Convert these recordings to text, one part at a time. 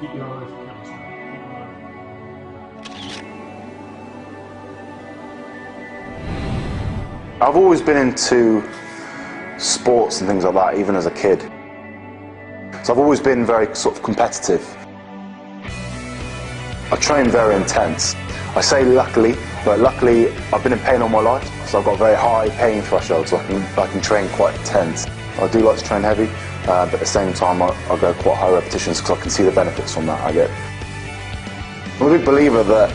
Keep your eyes on the camera, Sam. Keep your eyes. I've always been into sports and things like that, even as a kid. So I've always been very sort of competitive. I train very intense. I say luckily, but luckily I've been in pain all my life, so I've got a very high pain threshold, so I can train quite intense. I do like to train heavy, but at the same time I go quite high repetitions because I can see the benefits from that I get. I'm a big believer that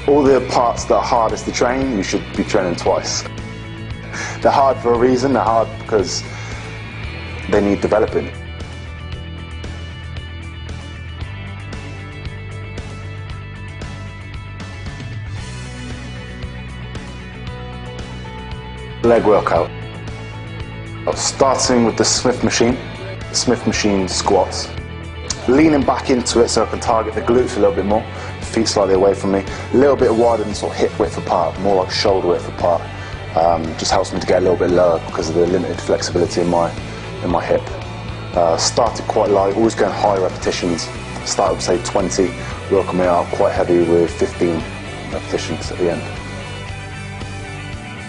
all the parts that are hardest to train, you should be training twice. They're hard for a reason, they're hard because they need developing. Leg workout. Starting with the Smith machine squats. Leaning back into it so I can target the glutes a little bit more, feet slightly away from me, a little bit wider than sort of hip width apart, more like shoulder width apart. Just helps me to get a little bit lower because of the limited flexibility in my hip. Started quite light, always going high repetitions. Started with say 20, working me up quite heavy with 15 repetitions at the end.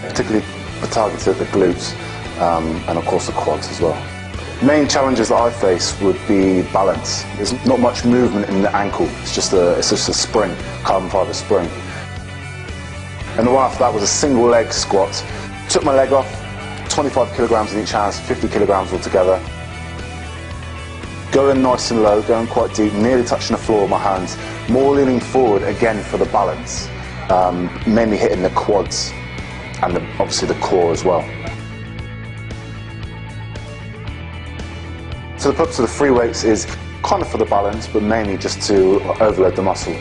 Particularly targeted at the glutes and of course the quads as well. Main challenges that I face would be balance. There's not much movement in the ankle, it's just a spring, carbon fibre spring. And the one after that was a single leg squat. Took my leg off, 25 kilograms in each hand, 50 kilograms altogether. Going nice and low, going quite deep, nearly touching the floor with my hands. More leaning forward again for the balance, mainly hitting the quads and obviously the core as well. So the purpose of the free weights is kind of for the balance, but mainly just to overload the muscle.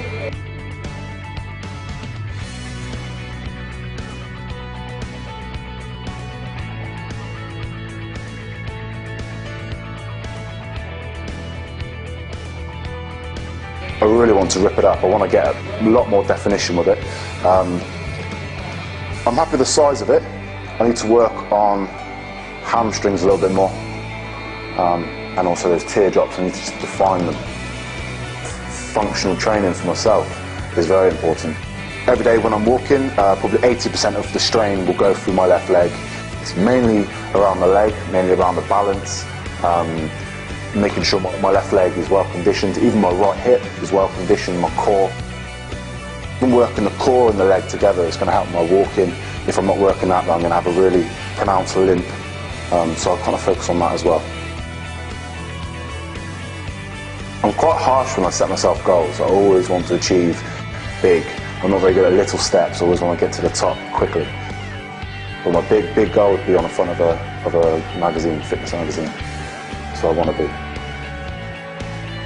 I really want to rip it up. I want to get a lot more definition with it. I'm happy with the size of it. I need to work on hamstrings a little bit more. And also those teardrops, I need to just define them. Functional training for myself is very important. Every day when I'm walking, probably 80% of the strain will go through my left leg. It's mainly around the leg, mainly around the balance, making sure my left leg is well conditioned, even my right hip is well conditioned, my core. I'm working the core and the leg together, it's going to help my walking. If I'm not working that, then I'm going to have a really pronounced limp. So I kind of focus on that as well. I'm quite harsh when I set myself goals. I always want to achieve big. I'm not very good at little steps, I always want to get to the top quickly. But my big goal would be on the front of a magazine, fitness magazine. So I want to be.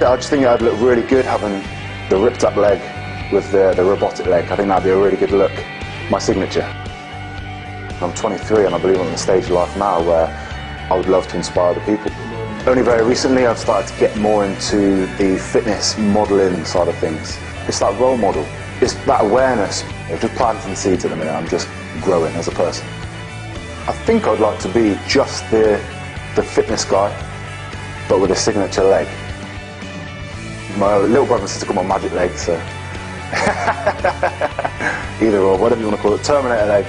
I just think I'd look really good having the ripped up leg with the robotic leg. I think that'd be a really good look. My signature. I'm 23 and I believe I'm in a stage of life now where I would love to inspire other people. Only very recently I've started to get more into the fitness modelling side of things. It's that role model. It's that awareness. I'm just planting seeds at the minute. I'm just growing as a person. I think I'd like to be just the fitness guy, but with a signature leg. My little brother and sister call my magic leg, so either or, whatever you want to call it, Terminator leg.